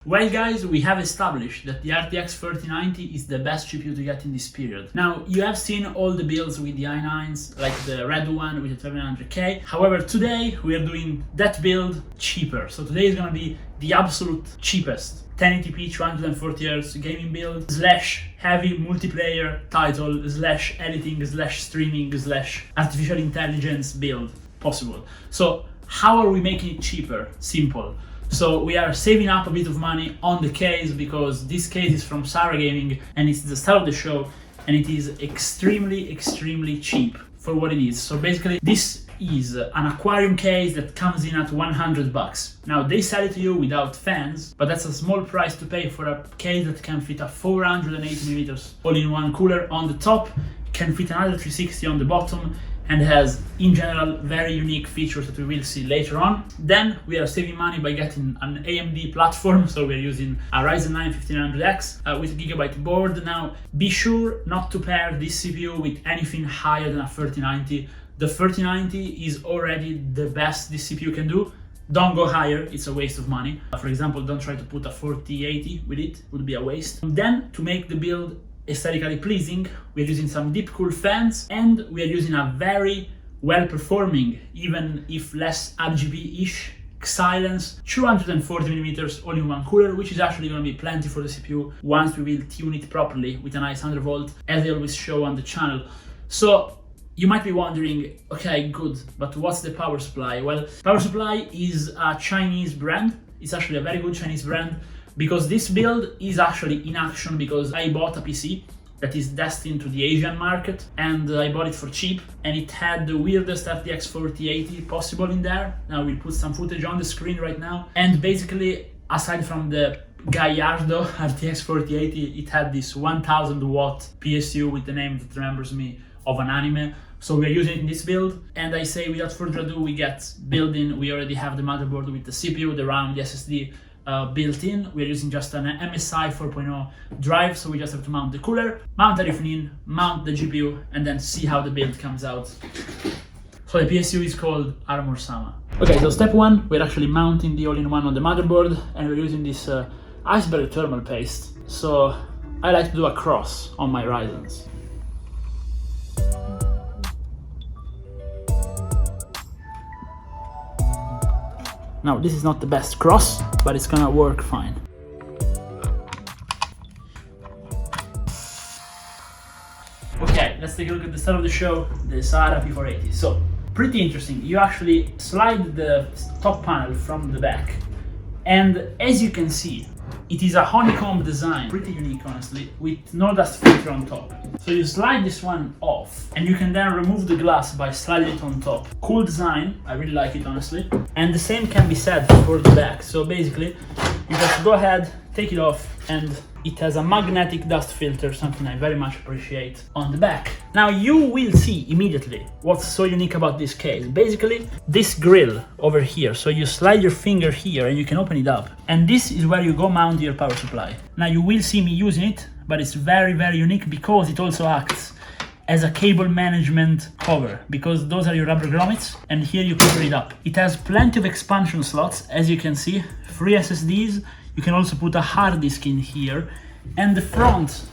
Well guys, we have established that the RTX 3090 is the best GPU to get in this period. Now, you have seen all the builds with the i9s, like the red one with the 700K. However, today we are doing that build cheaper. So today is gonna be the absolute cheapest 1080p 240Hz gaming build / heavy multiplayer title / editing / streaming / artificial intelligence build possible. So how are we making it cheaper? Simple. So we are saving up a bit of money on the case because this case is from SaharaGaming and it's the start of the show and it is extremely cheap for what it is. So basically this is an aquarium case that comes in at $100. Now they sell it to you without fans, but that's a small price to pay for a case that can fit a 480mm all-in-one cooler on the top, can fit another 360 on the bottom, and has, in general, very unique features that we will see later on. Then we are saving money by getting an AMD platform, so we're using a Ryzen 9 1500X with a gigabyte board. Now, be sure not to pair this CPU with anything higher than a 3090. The 3090 is already the best this CPU can do. Don't go higher, it's a waste of money. For example, don't try to put a 4080 with it would be a waste. Then, to make the build aesthetically pleasing, we're using some deep cool fans and we are using a very well-performing, even if less RGB-ish, silence 240mm all-in-one cooler, which is actually going to be plenty for the CPU once we will tune it properly with a nice 100V, as I always show on the channel. So you might be wondering, okay, good, but what's the power supply? Well, power supply is a Chinese brand. It's actually a very good Chinese brand, because this build is actually in action because I bought a PC that is destined to the Asian market and I bought it for cheap and it had the weirdest RTX 4080 possible in there. Now we'll put some footage on the screen right now. And basically, aside from the Gallardo RTX 4080, it had this 1000 watt PSU with the name that remembers me of an anime. So we're using it in this build, and I say without further ado, we get built in. We already have the motherboard with the CPU, the RAM, the SSD built in. We're using just an MSI 4.0 drive, so we just have to mount the cooler, mount everything in, mount the GPU, and then see how the build comes out. So the PSU is called Armor Sama. Okay, so step one, we're actually mounting the all-in-one on the motherboard, and we're using this iceberg thermal paste. So I like to do a cross on my Ryzens. Now, this is not the best cross, but it's gonna work fine. Okay, let's take a look at the start of the show, the Sahara P480. So, pretty interesting. You actually slide the top panel from the back, and as you can see, it is a honeycomb design, pretty unique honestly, with no dust filter on top. So you slide this one off, and you can then remove the glass by sliding it on top. Cool design, I really like it honestly. And the same can be said for the back. So basically, you just go ahead, take it off, and it has a magnetic dust filter, something I very much appreciate on the back. Now you will see immediately what's so unique about this case. Basically, this grill over here, so you slide your finger here and you can open it up. And this is where you go mount your power supply. Now you will see me using it, but it's very unique because it also acts as a cable management cover, because those are your rubber grommets and here you cover it up. It has plenty of expansion slots, as you can see, 3 SSDs. You can also put a hard disk in here, and the front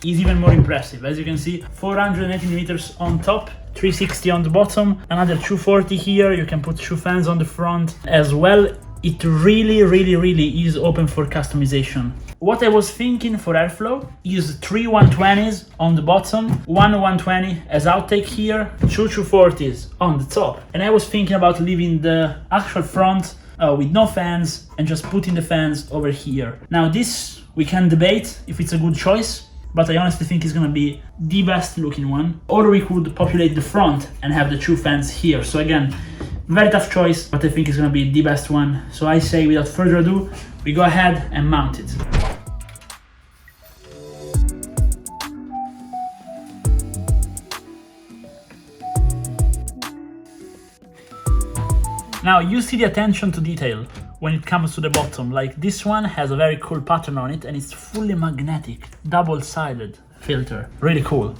is even more impressive. As you can see, 480mm on top, 360 on the bottom, another 240 here. You can put 2 fans on the front as well. It really is open for customization. What I was thinking for airflow is 3 120s on the bottom, 1 120 as outtake here, 2 240s on the top. And I was thinking about leaving the actual front with no fans and just putting the fans over here. Now this, we can debate if it's a good choice, but I honestly think it's gonna be the best looking one. Or we could populate the front and have the 2 fans here. So again, very tough choice, but I think it's gonna be the best one. So I say without further ado, we go ahead and mount it. Now you see the attention to detail when it comes to the bottom. Like this one has a very cool pattern on it and it's fully magnetic, double-sided filter. Really cool.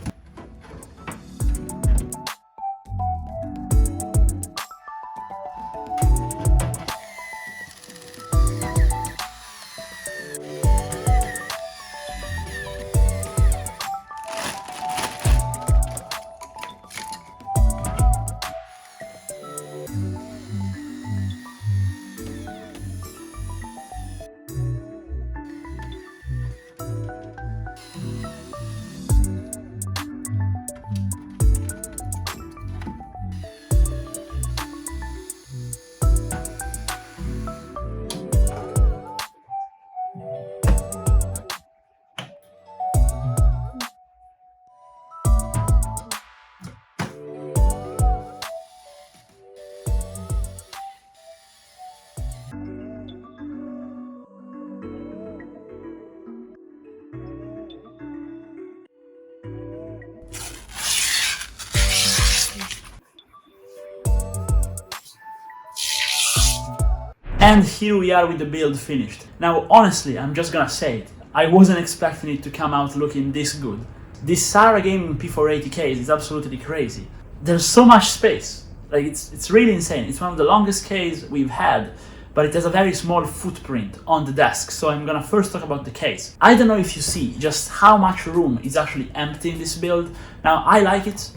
And here we are with the build finished. Now honestly, I'm just gonna say it, I wasn't expecting it to come out looking this good. This SaharaGaming P480 case is absolutely crazy. There's so much space, like it's really insane. It's one of the longest cases we've had, but it has a very small footprint on the desk. So I'm gonna first talk about the case. I don't know if you see just how much room is actually empty in this build. Now I like it,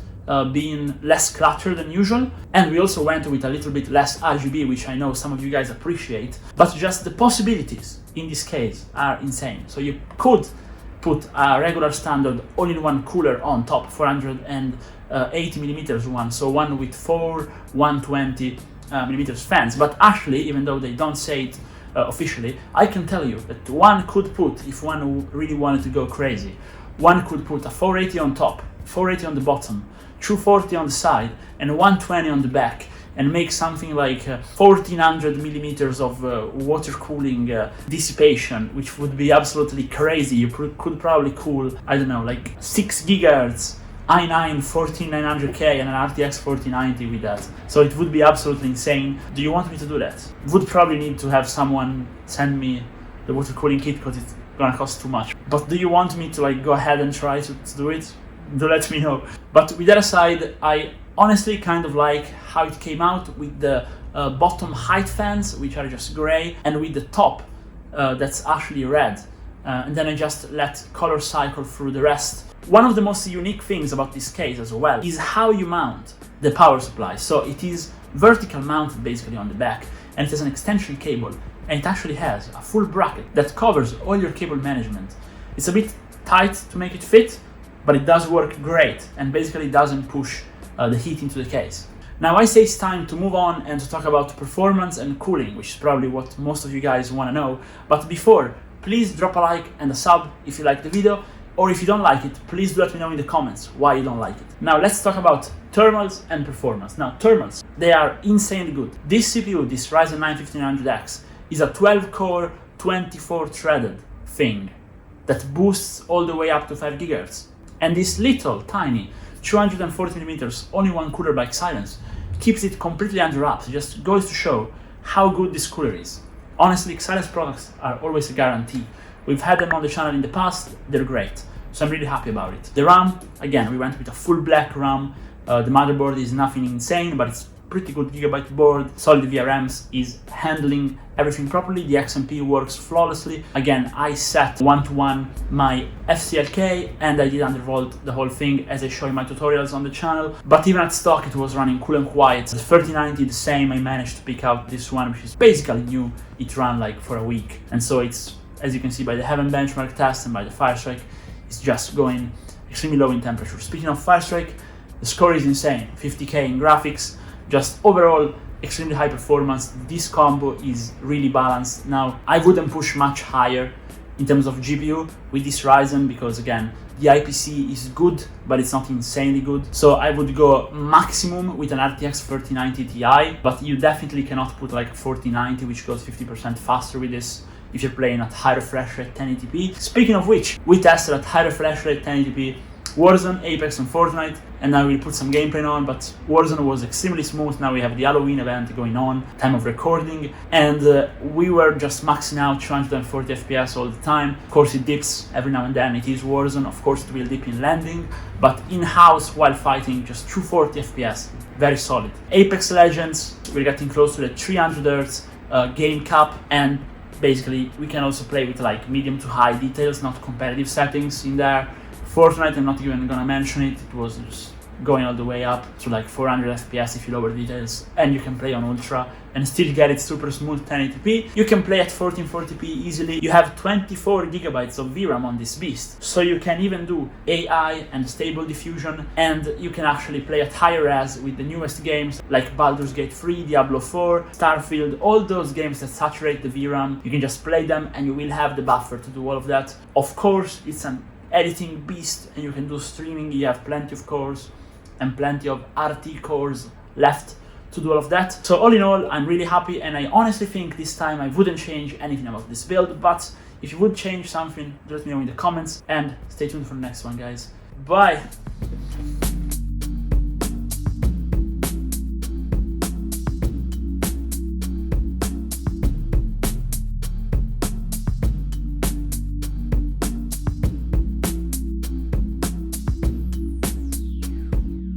being less cluttered than usual, and we also went with a little bit less RGB, which I know some of you guys appreciate, but just the possibilities in this case are insane. So you could put a regular standard all-in-one cooler on top, 480 millimeters one, so one with four 120 millimeters fans. But actually, even though they don't say it officially, I can tell you that one could put, if one really wanted to go crazy, one could put a 480 on top, 480 on the bottom, 240 on the side, and 120 on the back, and make something like 1400 millimeters of water cooling dissipation, which would be absolutely crazy. You could probably cool, I don't know, like 6 gigahertz i9 14900K and an RTX 4090 with that. So it would be absolutely insane. Do you want me to do that? Would probably need to have someone send me the water cooling kit because it's gonna cost too much. But do you want me to like go ahead and try to do it? Do let me know. But with that aside, I honestly kind of like how it came out with the bottom height fans, which are just gray, and with the top that's actually red. And then I just let color cycle through the rest. One of the most unique things about this case as well is how you mount the power supply. So it is vertical mounted basically on the back, and it has an extension cable, and it actually has a full bracket that covers all your cable management. It's a bit tight to make it fit, but it does work great and basically doesn't push the heat into the case. Now I say it's time to move on and to talk about performance and cooling, which is probably what most of you guys want to know. But before, please drop a like and a sub if you like the video, or if you don't like it, please do let me know in the comments why you don't like it. Now let's talk about thermals and performance. Now thermals, they are insanely good. This CPU, this Ryzen 9 1500X, is a 12-core, 24-threaded thing that boosts all the way up to 5 GHz. And this little, tiny, 240mm all-in-one cooler by Xilinx keeps it completely under wraps. It just goes to show how good this cooler is. Honestly, Xilinx products are always a guarantee. We've had them on the channel in the past, they're great. So I'm really happy about it. The RAM, again, we went with a full black RAM. The motherboard is nothing insane, but it's pretty good gigabyte board. Solid VRMs is handling everything properly. The XMP works flawlessly. Again, I set 1-to-1 my FCLK and I did undervolt the whole thing as I show in my tutorials on the channel. But even at stock, it was running cool and quiet. The 3090, the same. I managed to pick out this one, which is basically new. It ran like for a week. And so it's, as you can see by the Heaven benchmark test and by the Firestrike, it's just going extremely low in temperature. Speaking of Firestrike, the score is insane. 50K in graphics. Just overall extremely high performance. This combo is really balanced. Now I wouldn't push much higher in terms of GPU with this Ryzen because again the IPC is good but it's not insanely good. So I would go maximum with an RTX 3090 Ti, but you definitely cannot put like a 4090 which goes 50% faster with this if you're playing at high refresh rate 1080p. Speaking of which, we tested at high refresh rate 1080p Warzone, Apex and Fortnite, and now we'll put some gameplay on, but Warzone was extremely smooth. Now we have the Halloween event going on, time of recording, and we were just maxing out 240 FPS all the time. Of course it dips every now and then, it is Warzone, of course it will dip in landing, but in-house while fighting, just 240 FPS, very solid. Apex Legends, we're getting close to the 300 Hz game cap, and Basically, we can also play with like medium to high details, not competitive settings in there. Fortnite, I'm not even gonna mention it. It was just going all the way up to like 400 FPS if you lower details, and you can play on ultra and still get it super smooth 1080p. You can play at 1440p easily. You have 24 gigabytes of VRAM on this beast, so you can even do AI and stable diffusion, and you can actually play at higher res with the newest games like Baldur's Gate 3, Diablo 4, Starfield, all those games that saturate the VRAM. You can just play them and you will have the buffer to do all of that. Of course, it's an editing beast and you can do streaming. You have plenty of cores and plenty of RT cores left to do all of that. So all in all, I'm really happy, and I honestly think this time I wouldn't change anything about this build, but if you would change something, let me know in the comments, and stay tuned for the next one, guys. Bye!